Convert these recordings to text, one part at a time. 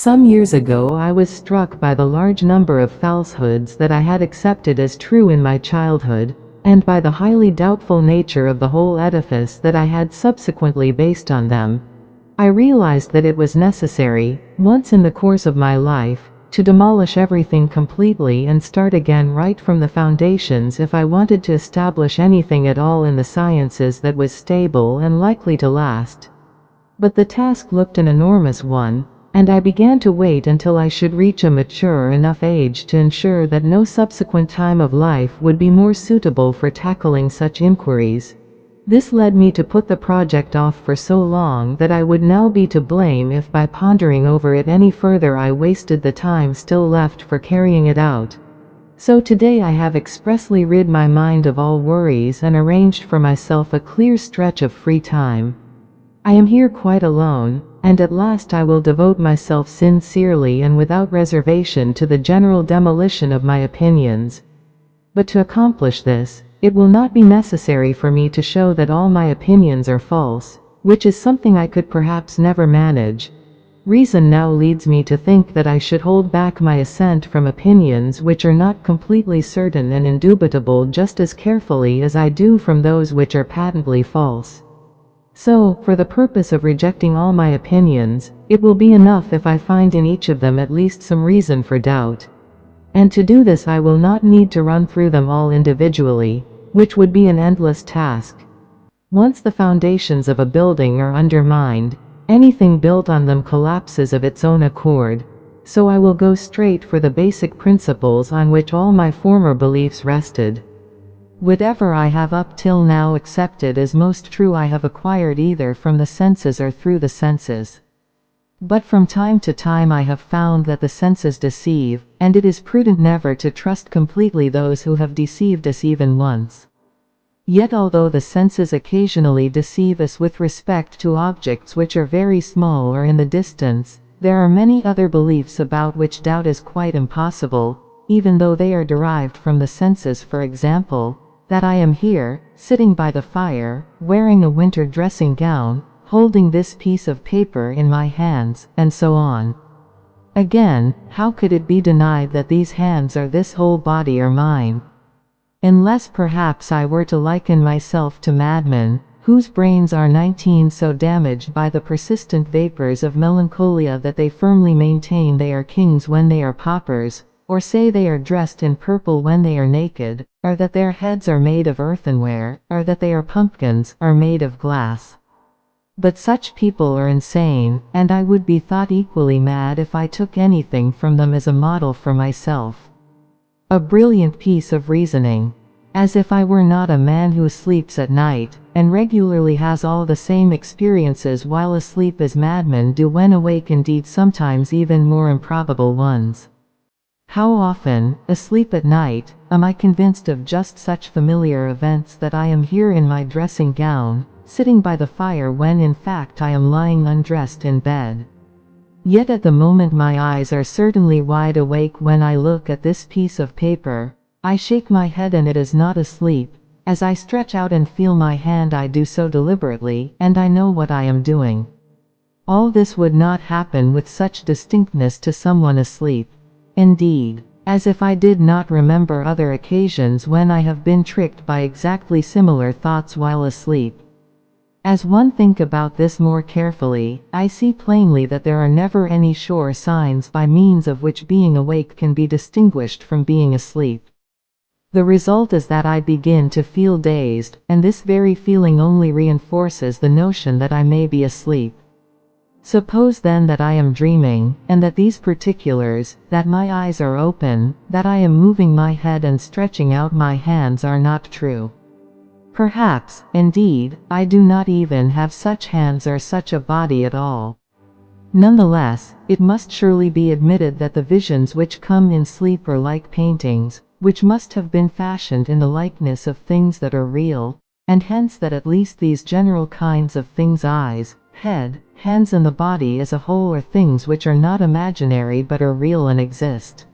Some years ago I was struck by the large number of falsehoods that I had accepted as true in my childhood, and by the highly doubtful nature of the whole edifice that I had subsequently based on them. I realized that it was necessary, once in the course of my life, to demolish everything completely and start again right from the foundations if I wanted to establish anything at all in the sciences that was stable and likely to last. But the task looked an enormous one, and I began to wait until I should reach a mature enough age to ensure that no subsequent time of life would be more suitable for tackling such inquiries. This led me to put the project off for so long that I would now be to blame if by pondering over it any further I wasted the time still left for carrying it out. So today I have expressly rid my mind of all worries and arranged for myself a clear stretch of free time. I am here quite alone, and at last I will devote myself sincerely and without reservation to the general demolition of my opinions. But to accomplish this, it will not be necessary for me to show that all my opinions are false, which is something I could perhaps never manage. Reason now leads me to think that I should hold back my assent from opinions which are not completely certain and indubitable just as carefully as I do from those which are patently false. So, for the purpose of rejecting all my opinions, it will be enough if I find in each of them at least some reason for doubt. And to do this I will not need to run through them all individually, which would be an endless task. Once the foundations of a building are undermined, anything built on them collapses of its own accord, so I will go straight for the basic principles on which all my former beliefs rested. Whatever I have up till now accepted as most true I have acquired either from the senses or through the senses. But from time to time I have found that the senses deceive, and it is prudent never to trust completely those who have deceived us even once. Yet although the senses occasionally deceive us with respect to objects which are very small or in the distance, there are many other beliefs about which doubt is quite impossible, even though they are derived from the senses. For example, that I am here, sitting by the fire, wearing a winter dressing gown, holding this piece of paper in my hands, and so on. Again, how could it be denied that these hands or this whole body are mine? Unless perhaps I were to liken myself to madmen, whose brains are 19 so damaged by the persistent vapors of melancholia that they firmly maintain they are kings when they are paupers, or say they are dressed in purple when they are naked, or that their heads are made of earthenware, or that they are pumpkins, or made of glass. But such people are insane, and I would be thought equally mad if I took anything from them as a model for myself. A brilliant piece of reasoning. As if I were not a man who sleeps at night, and regularly has all the same experiences while asleep as madmen do when awake, indeed sometimes even more improbable ones. How often, asleep at night, am I convinced of just such familiar events that I am here in my dressing gown, sitting by the fire when in fact I am lying undressed in bed. Yet at the moment my eyes are certainly wide awake when I look at this piece of paper. I shake my head and it is not asleep. As I stretch out and feel my hand I do so deliberately, and I know what I am doing. All this would not happen with such distinctness to someone asleep. Indeed, as if I did not remember other occasions when I have been tricked by exactly similar thoughts while asleep. As one think about this more carefully, I see plainly that there are never any sure signs by means of which being awake can be distinguished from being asleep. The result is that I begin to feel dazed, and this very feeling only reinforces the notion that I may be asleep. Suppose then that I am dreaming, and that these particulars, that my eyes are open, that I am moving my head and stretching out my hands, are not true. Perhaps, indeed, I do not even have such hands or such a body at all. Nonetheless, it must surely be admitted that the visions which come in sleep are like paintings, which must have been fashioned in the likeness of things that are real, and hence that at least these general kinds of things, eyes, head, hands and the body as a whole, are things which are not imaginary but are real and exist.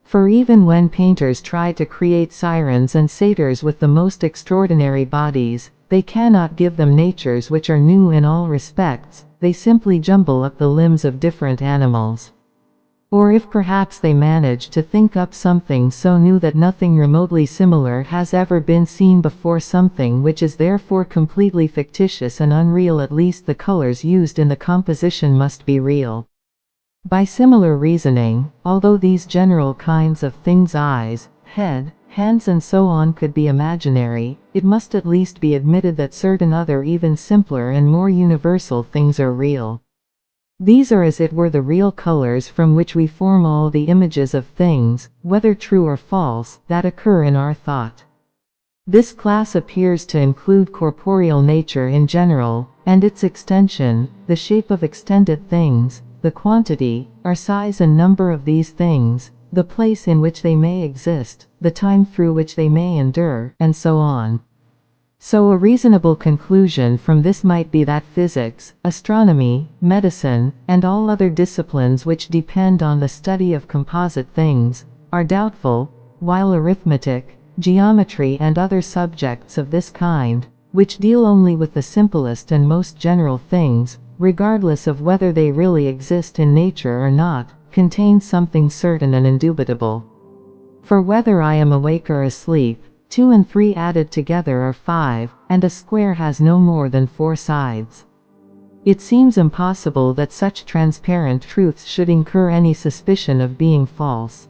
For even when painters try to create sirens and satyrs with the most extraordinary bodies, they cannot give them natures which are new in all respects, they simply jumble up the limbs of different animals. Or if perhaps they manage to think up something so new that nothing remotely similar has ever been seen before, something which is therefore completely fictitious and unreal, at least the colors used in the composition must be real. By similar reasoning, although these general kinds of things, eyes, head, hands and so on, could be imaginary, it must at least be admitted that certain other even simpler and more universal things are real. These are as it were the real colors from which we form all the images of things, whether true or false, that occur in our thought. This class appears to include corporeal nature in general, and its extension, the shape of extended things, the quantity, or size and number of these things, the place in which they may exist, the time through which they may endure, and so on. So a reasonable conclusion from this might be that physics, astronomy, medicine, and all other disciplines which depend on the study of composite things, are doubtful, while arithmetic, geometry and other subjects of this kind, which deal only with the simplest and most general things, regardless of whether they really exist in nature or not, contain something certain and indubitable. For whether I am awake or asleep, 2 and 3 added together are 5, and a square has no more than 4 sides. It seems impossible that such transparent truths should incur any suspicion of being false.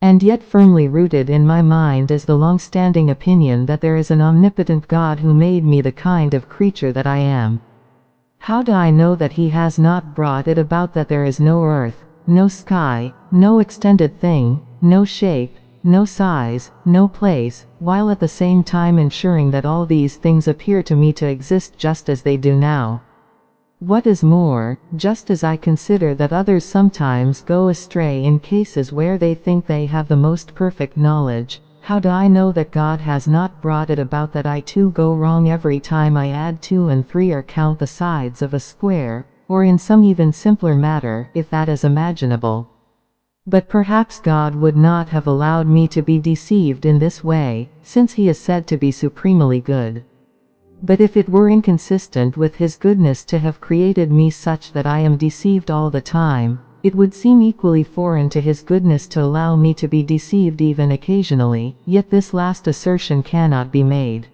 And yet firmly rooted in my mind is the long-standing opinion that there is an omnipotent God who made me the kind of creature that I am. How do I know that He has not brought it about that there is no earth, no sky, no extended thing, no shape, no size, no place, while at the same time ensuring that all these things appear to me to exist just as they do now? What is more, just as I consider that others sometimes go astray in cases where they think they have the most perfect knowledge, how do I know that God has not brought it about that I too go wrong every time I add 2 and 3 or count the sides of a square, or in some even simpler matter, if that is imaginable? But perhaps God would not have allowed me to be deceived in this way, since He is said to be supremely good. But if it were inconsistent with His goodness to have created me such that I am deceived all the time, it would seem equally foreign to His goodness to allow me to be deceived even occasionally, yet this last assertion cannot be made.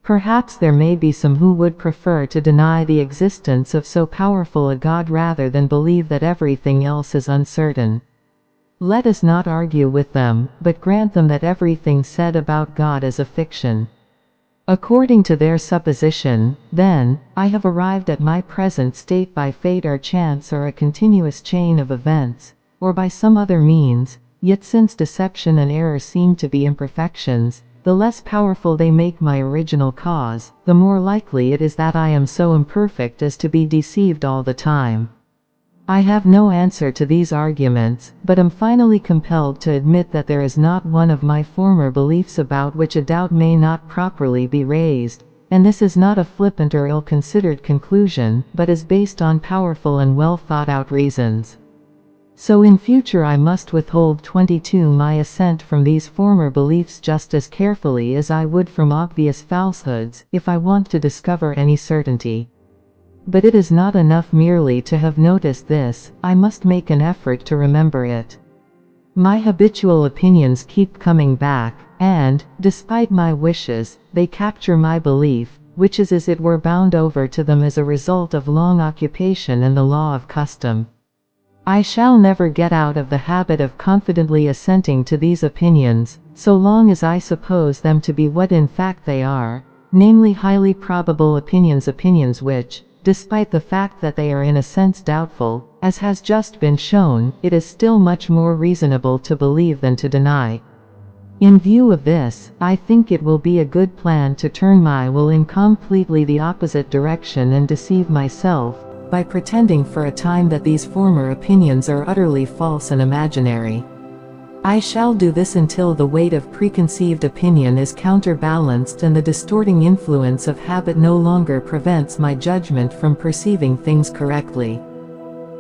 Perhaps there may be some who would prefer to deny the existence of so powerful a God rather than believe that everything else is uncertain. Let us not argue with them, but grant them that everything said about God is a fiction. According to their supposition, then, I have arrived at my present state by fate or chance or a continuous chain of events, or by some other means, yet since deception and error seem to be imperfections, the less powerful they make my original cause, the more likely it is that I am so imperfect as to be deceived all the time. I have no answer to these arguments, but am finally compelled to admit that there is not one of my former beliefs about which a doubt may not properly be raised, and this is not a flippant or ill-considered conclusion, but is based on powerful and well-thought-out reasons. So in future I must withhold 22 my assent from these former beliefs just as carefully as I would from obvious falsehoods, if I want to discover any certainty. But it is not enough merely to have noticed this, I must make an effort to remember it. My habitual opinions keep coming back, and, despite my wishes, they capture my belief, which is as it were bound over to them as a result of long occupation and the law of custom. I shall never get out of the habit of confidently assenting to these opinions, so long as I suppose them to be what in fact they are, namely highly probable opinions which, despite the fact that they are in a sense doubtful, as has just been shown, it is still much more reasonable to believe than to deny. In view of this, I think it will be a good plan to turn my will in completely the opposite direction and deceive myself, by pretending for a time that these former opinions are utterly false and imaginary. I shall do this until the weight of preconceived opinion is counterbalanced and the distorting influence of habit no longer prevents my judgment from perceiving things correctly.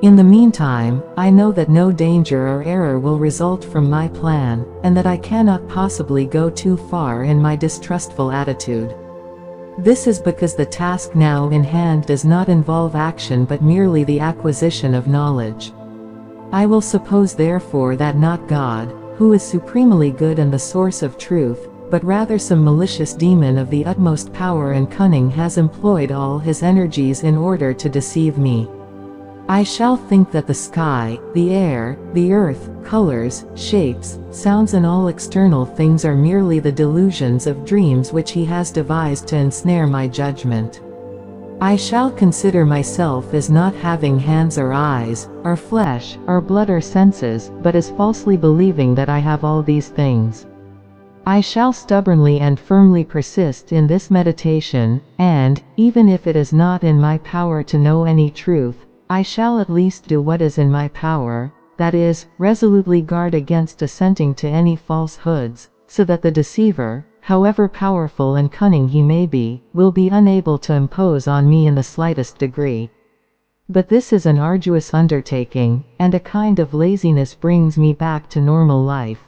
In the meantime, I know that no danger or error will result from my plan, and that I cannot possibly go too far in my distrustful attitude. This is because the task now in hand does not involve action but merely the acquisition of knowledge. I will suppose therefore that not God, who is supremely good and the source of truth, but rather some malicious demon of the utmost power and cunning has employed all his energies in order to deceive me. I shall think that the sky, the air, the earth, colors, shapes, sounds and all external things are merely the delusions of dreams which he has devised to ensnare my judgment. I shall consider myself as not having hands or eyes, or flesh, or blood or senses, but as falsely believing that I have all these things. I shall stubbornly and firmly persist in this meditation, and, even if it is not in my power to know any truth, I shall at least do what is in my power, that is, resolutely guard against assenting to any falsehoods, so that the deceiver, however powerful and cunning he may be, will be unable to impose on me in the slightest degree. But this is an arduous undertaking, and a kind of laziness brings me back to normal life.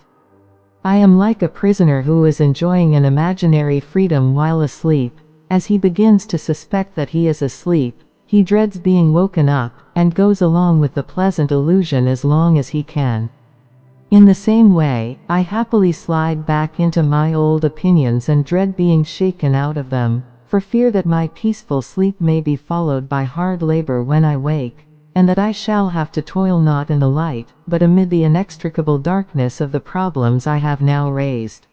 I am like a prisoner who is enjoying an imaginary freedom while asleep. As he begins to suspect that he is asleep, he dreads being woken up, and goes along with the pleasant illusion as long as he can. In the same way, I happily slide back into my old opinions and dread being shaken out of them, for fear that my peaceful sleep may be followed by hard labor when I wake, and that I shall have to toil not in the light, but amid the inextricable darkness of the problems I have now raised.